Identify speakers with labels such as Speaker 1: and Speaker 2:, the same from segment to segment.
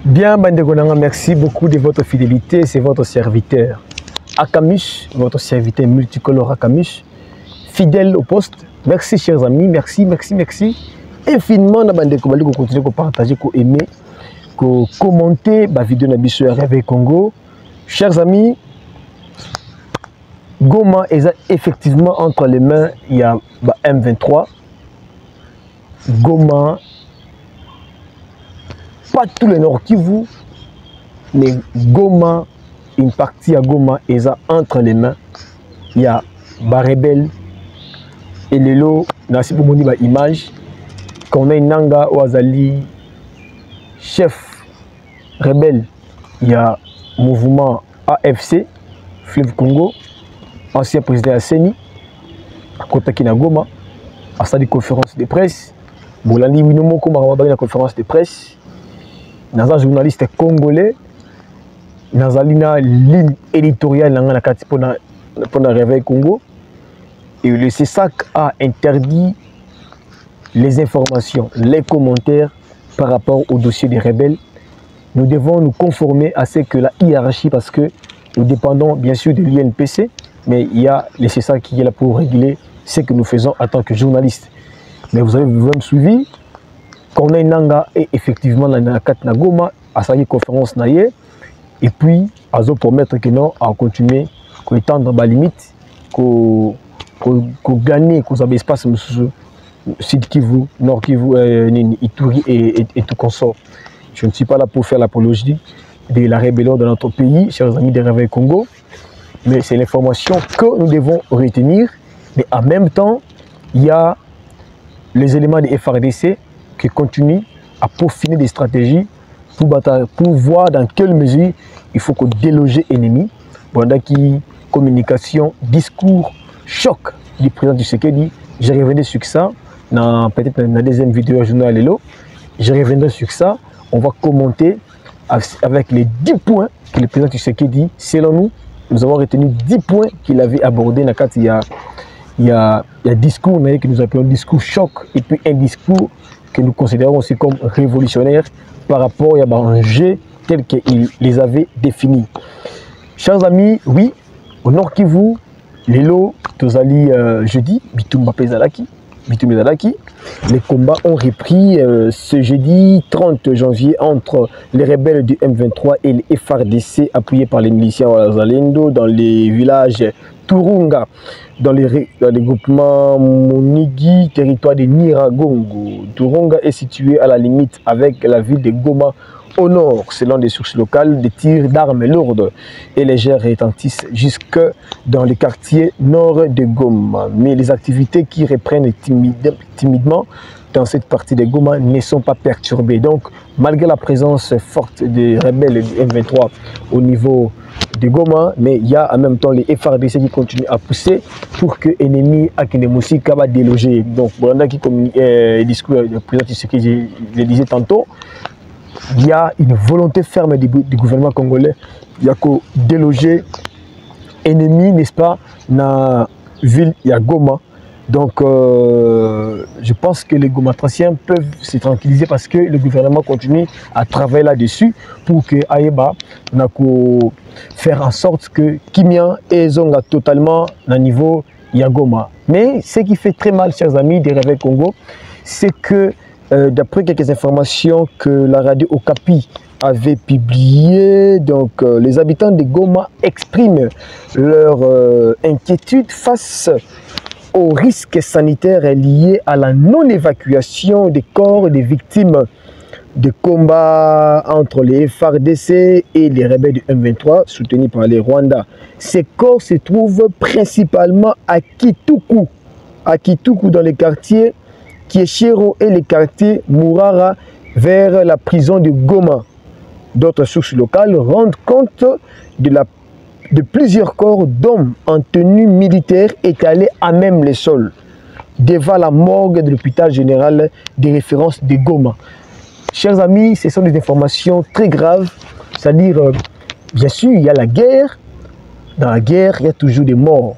Speaker 1: Bien, Bandegonanga, merci beaucoup de votre fidélité. C'est votre serviteur Akamush, votre serviteur multicolore Akamush, fidèle au poste. Merci, chers amis. Merci infiniment. Bandeko, continuer à partager, à aimer, à commenter la vidéo de Bisso Réveil Congo. Chers amis, Goma est effectivement entre les mains. Il y a M23. Goma. Pas tout le Nord Kivu, mais Goma, une partie à Goma est entre les mains. Il y a Barebel et Lelo, nasi bomoni ba image. Quand on a une nanga ou azali chef rebelle, il y a mouvement AFC, Fleuve Congo, ancien président Asseni, à côté de Goma, à sa conférence de presse. Bolandi Winomo comme la conférence de presse. Dans un journaliste congolais, dans une ligne éditoriale pour le Réveil Congo, et le CESAC a interdit les informations, les commentaires par rapport au dossier des rebelles. Nous devons nous conformer à ce que la hiérarchie, parce que nous dépendons bien sûr de l'UNPC, mais il y a le CESAC qui est là pour réguler ce que nous faisons en tant que journalistes. Mais vous avez vous-même suivi. Quand on a une nanga et effectivement la carte Goma à sa conférence naie et puis à promettre que non à continuer à étendre la limite qu'on gagner qu'on a espace Sud Kivu, Nord Kivu, Ituri et tout consort. Je ne suis pas là pour faire l'apologie de la rébellion de notre pays, chers amis de Réveil Congo, mais c'est l'information que nous devons retenir. Mais en même temps, il y a les éléments de FRDC qui continue à peaufiner des stratégies pour voir dans quelle mesure il faut qu'on déloge l'ennemi. Pendant qui communication, discours, choc du président Tshisekedi, je reviendrai sur ça peut-être dans la deuxième vidéo journal Lelo. Je reviendrai sur ça. On va commenter avec les 10 points que le président Tshisekedi, selon nous avons retenu 10 points qu'il avait abordés dans le cadre il y a un discours que nous appelons discours choc et puis un discours que nous considérons aussi comme révolutionnaire par rapport à un jeu tel qu'il les avait définis. Chers amis, oui, au Nord Kivu, Lelo, Tozali jeudi, Bitumba Pezalaki, les combats ont repris ce jeudi 30 janvier entre les rebelles du M23 et les FRDC appuyés par les miliciens Wazalendo dans les villages Turunga, dans les groupements Monigi, territoire de Niragongo. Turunga est situé à la limite avec la ville de Goma au nord. Selon des sources locales, des tirs d'armes lourdes et légères retentissent jusque dans le quartier nord de Goma. Mais les activités qui reprennent timidement dans cette partie de Goma ne sont pas perturbées. Donc, malgré la présence forte des rebelles du M23 au niveau de Goma, mais il y a en même temps les FRDC qui continuent à pousser pour que l'ennemi Akenemosi va déloger. Donc, voilà qui comme discours du président, ce que je le disais tantôt, il y a une volonté ferme du gouvernement congolais. Il y a que déloger l'ennemi, n'est-ce pas, dans la ville, il y a Goma. Donc, je pense que les Gomatraciens peuvent se tranquilliser parce que le gouvernement continue à travailler là-dessus pour que Aïeba n'a qu'à faire en sorte que Kimia et Zonga totalement à niveau Yagoma. Mais ce qui fait très mal, chers amis des Réveil Congo, c'est que d'après quelques informations que la radio Okapi avait publiées, donc les habitants de Goma expriment leur inquiétude face aux risques sanitaires liés à la non-évacuation des corps des victimes de combats entre les FARDC et les rebelles du M23 soutenus par les Rwandais. Ces corps se trouvent principalement à Kituku dans les quartiers Kieshero et les quartiers Mourara vers la prison de Goma. D'autres sources locales rendent compte de plusieurs corps d'hommes en tenue militaire étalés à même le sol, devant la morgue de l'hôpital général de référence de Goma. Chers amis, ce sont des informations très graves, c'est-à-dire, bien sûr, il y a la guerre. Dans la guerre, il y a toujours des morts.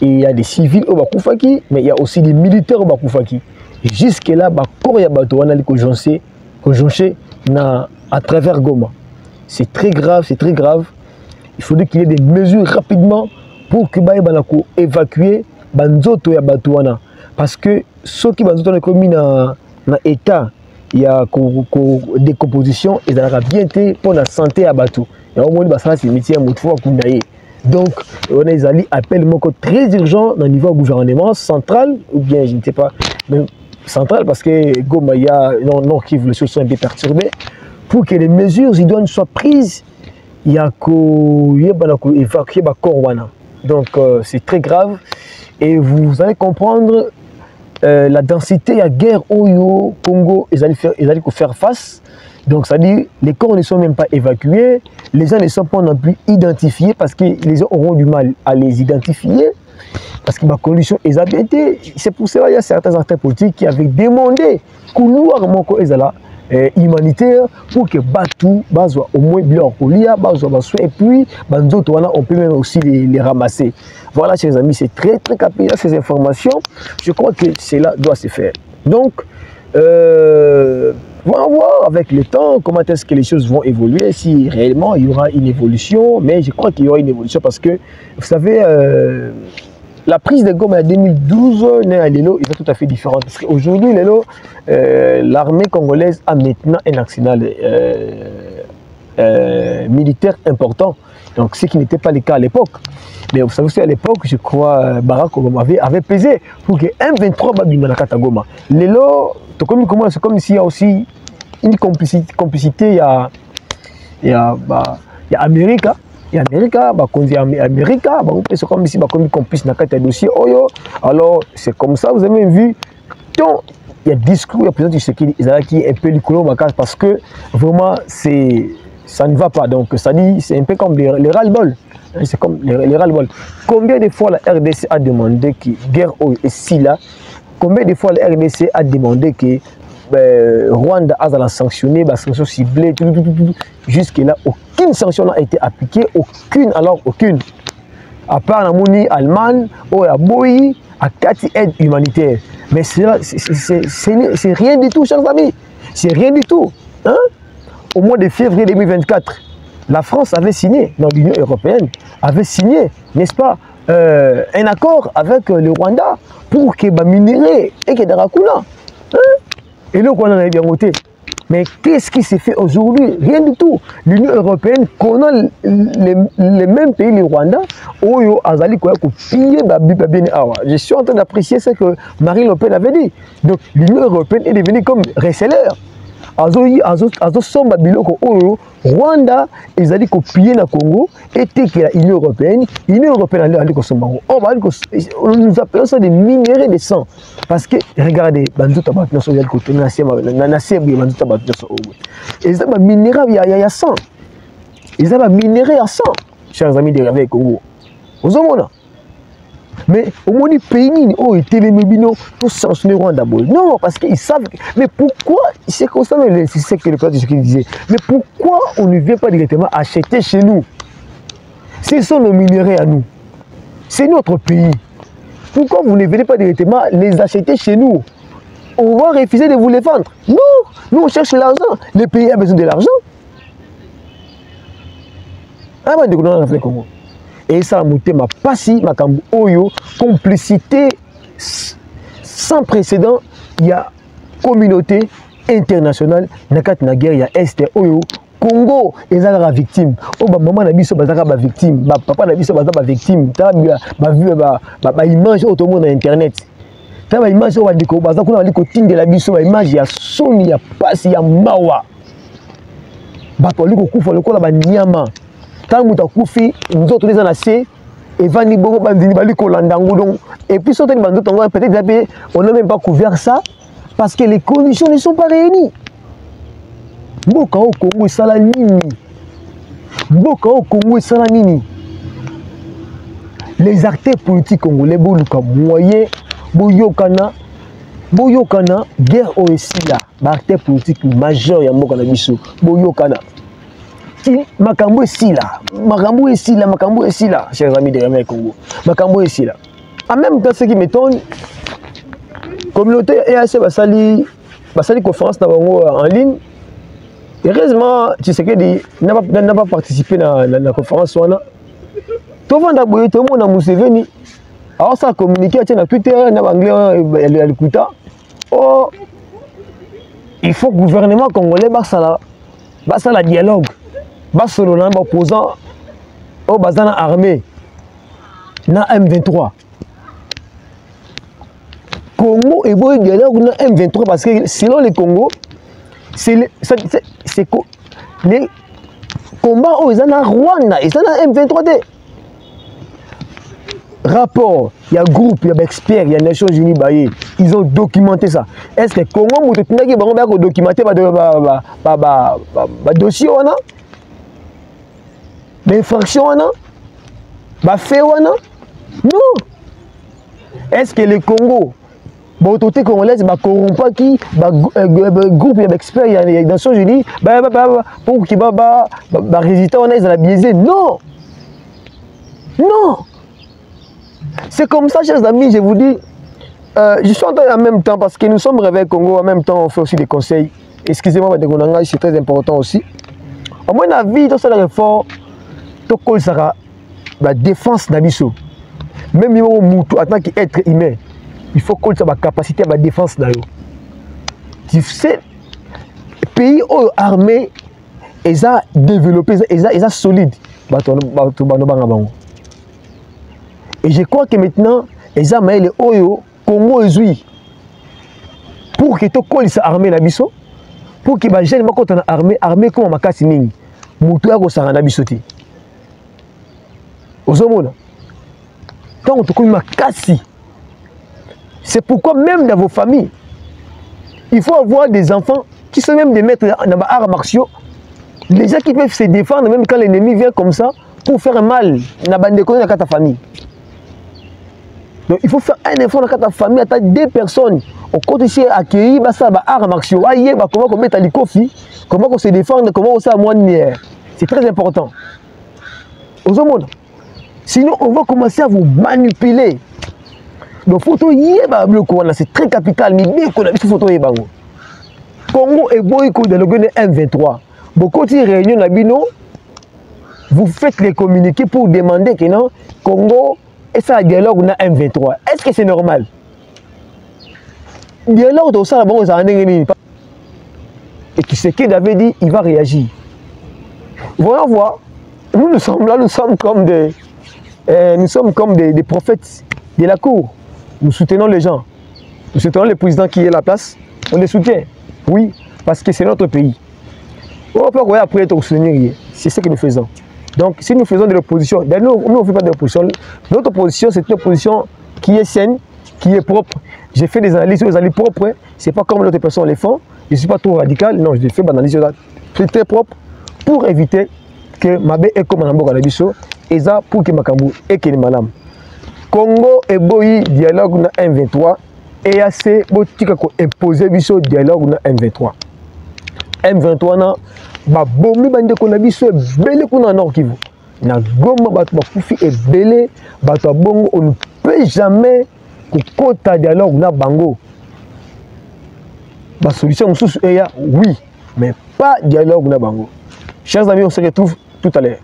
Speaker 1: Et il y a des civils au Bakoufaki, mais il y a aussi des militaires au Bakoufaki. Jusque-là, il y a des gens qui ont à travers Goma. C'est très grave, c'est très grave. Il faudrait qu'il y ait des mesures rapidement pour que Banako évacuer Banzoto ya Batouana. Parce que ceux qui Banzoto commis dans l'état, il y a décomposition et ça va bien été pour la santé à Batou. Il y a au moins c'est métier donc on a des appels très urgents au niveau gouvernement central ou bien je ne sais pas mais central parce que Goma il y a non qui les choses sont un peu perturbées pour que les mesures idoines soient prises. Il y a évacuer Korwana. Donc c'est très grave et vous allez comprendre la densité, il y a guerre au Congo, ils allaient faire face. Donc ça dit les corps ne sont même pas évacués, les gens ne sont pas non plus identifiés parce que les gens auront du mal à les identifier parce que ma condition est habitée. C'est pour cela qu'il y a certains acteurs politiques qui avaient demandé couloir humanitaire pour que Batou, au moins et puis on peut même aussi les ramasser. Voilà, chers amis, c'est très très capillaire ces informations. Je crois que cela doit se faire. Donc, on va voir avec le temps comment est-ce que les choses vont évoluer, si réellement il y aura une évolution. Mais je crois qu'il y aura une évolution parce que, vous savez, la prise de Goma en 2012 est tout à fait différente. Parce qu'aujourd'hui, l'armée congolaise a maintenant un arsenal militaire important. Donc, ce qui n'était pas le cas à l'époque. Mais vous savez aussi à l'époque, je crois, Barack Obama avait pesé pour que M23 babima na Katagoma. C'est comme s'il y a aussi une complicité, il y a Amérique. Il y a Amérique, c'est comme si on complice dans le dossier. Alors, c'est comme ça, vous avez même vu. Donc, il y a discours, il y a président qui est un peu licolé parce que vraiment, ça ne va pas. Donc, ça dit, c'est un peu comme les ras-le-bol. C'est comme les ras-le-bol. Combien de fois la RDC a demandé que guerre est si là? Combien de fois la RDC a demandé que Rwanda a sanctionné, sanctions ciblées, jusque-là, aucune sanction n'a été appliquée, aucune. À part la Mouni Allemagne, à Boyi, à 4 aides humanitaires. Mais c'est rien du tout, chers amis. C'est rien du tout. Hein? Au mois de février 2024, la France avait signé, dans l'Union européenne, avait signé, n'est-ce pas, un accord avec le Rwanda pour que les minéraux et que les Darakuna. Et nous, on en a bien voté. Mais qu'est-ce qui s'est fait aujourd'hui? Rien du tout. L'Union européenne connaît les mêmes pays, le Rwanda, où je suis en train d'apprécier ce que Marine Le Pen avait dit. Donc l'Union européenne est devenue comme receleur. Rwanda, ils allaient copier le Congo et l'Union européenne. L'Union européenne allait nous appelons ça des minéraux de sang. Parce que, regardez, ils ont des minéraux à sang. Ils ont des minéraux à sang, chers amis de Réveil Congo. Vous avez vu? Mais au moins, les pays ont été les mébino pour sanctionner Rwanda. Non, parce qu'ils savent. Mais pourquoi? C'est comme ça, c'est ce que le président disait. Mais pourquoi on ne vient pas directement acheter chez nous? Ce sont nos minéraux à nous. C'est notre pays. Pourquoi vous ne venez pas directement les acheter chez nous? On va refuser de vous les vendre. Non, nous on cherche l'argent. Le pays a besoin de l'argent. Et ça a monté ma passi, ma oyo, complicité sans précédent. Il y a communauté internationale, na guerre, il y a Est, oyo, Congo, ils sont la victime. Oh, maman n'a pas la victime, papa n'a pas la victime. Tu as image au monde internet. Tu as image au de la biso, image, il y a son, il y a passe, il y a mawa. Batoli ko kufa le ko la ba nyama. Tant que tu nous autres les anacés, et Vani Bogo Bandini Baliko Landango. Donc, et puis, peut-être on n'a même pas couvert ça parce que les conditions ne sont pas réunies. Boka au Congo et Salanini. Boka au Congo et Salanini. Les acteurs politiques congolais, Boluka, Moye, Boyokana, guerre au Sila, acteurs politiques majeurs, Yamboka Nabiso, Boyokana. Makambo est là, chers amis de Réveil Congo. Makambo est là. En même temps, ce qui m'étonne, la communauté EAC va salir conférence en ligne. Heureusement, Tshisekedi n'a pas participé à la conférence. Tout le monde a boyé, tout le monde a Museveni. Alors ça a communiqué sur Twitter, en anglais, oh, il faut que le gouvernement congolais fasse la dialogue. Fasse l'opposant au bazar armé. Na M23. Congo et boy dialogue na M23 parce que selon le Congo, c'est les combats où ils ont Rwanda, ils ont M23. Rapport, il y a groupe, il y a experts, il y a Nations Unies, ils ont documenté ça. Est-ce que Congo a documenté le dossier l'infraction fait non. Est-ce que le Congo, l'autorité congolaise, corrompt qui groupe d'experts, il y a des Nations Unies, pour qu'il résultat on est à la biaisé? Non. Non. C'est comme ça, chers amis, je vous dis, je suis en même temps, parce que nous sommes réveillés Congo, en même temps on fait aussi des conseils. Excusez-moi, c'est très important aussi. Au moins, la vie, dans cette réforme, la défense d'Abisso. Même en tant qu'être humain, il faut qu'on ait la capacité à la défense. Tu sais, pays armés, ils ont développé, ils ont solide. Et je crois que maintenant, ils ont le Oyo, Congo et pour que tu colles sa armée Nabiso, pour que les jeunes soient armés comme Makasi Ning, Moutoua Gosara Nabisoti. Quand tu connais Makasi, c'est pourquoi même dans vos familles, il faut avoir des enfants qui sont même des maîtres dans les arts martiaux, les gens qui peuvent se défendre même quand l'ennemi vient comme ça pour faire mal dans ta famille. Donc il faut faire un effort dans ta famille, à deux personnes. Au côté ici, accueillir les arts martiaux, comment mettre les coffres, comment se défendre, comment on s'amoigner. C'est très important. Sinon, on va commencer à vous manipuler. Donc, photo c'est très capital, mais dès qu'on a vu photo, Congo et Boyko de l'organe M23. Beaucoup de réunions, vous faites les communiqués pour demander que non, Congo et ça dialogue na M23. Est-ce que c'est normal? Dialogue dans ça, bon, et qui sait qu'il avait dit, il va réagir. Voyons voir. Nous sommes là, nous sommes comme des prophètes de la cour. Nous soutenons les gens. Nous soutenons le président qui est à la place. On les soutient. Oui, parce que c'est notre pays. On peut après être soutenir. C'est ce que nous faisons. Donc, si nous faisons de l'opposition, nous ne faisons pas de l'opposition. Notre opposition, c'est une opposition qui est saine, qui est propre. J'ai fait des analyses aux alliés propres. Ce n'est pas comme d'autres personnes les font. Je ne suis pas trop radical. Non, je fais des analyses très propres pour éviter que Mabé est comme un hamburger à la bicho. Et ça, pour que Makambu et que Madame. Congo et Boyi, dialogue na M23. Et assez, botika ko imposer bicho dialogue na M23. M23 na ba bombi bande ko na biso belé ko na Nord Kivu. Na goma bato ba kufi e belé bato bongo on ne peut jamais ko kota dialogue na bango. Ba solution sous oui, mais pas dialogue na bango. Chers amis, on se retrouve tout à l'heure.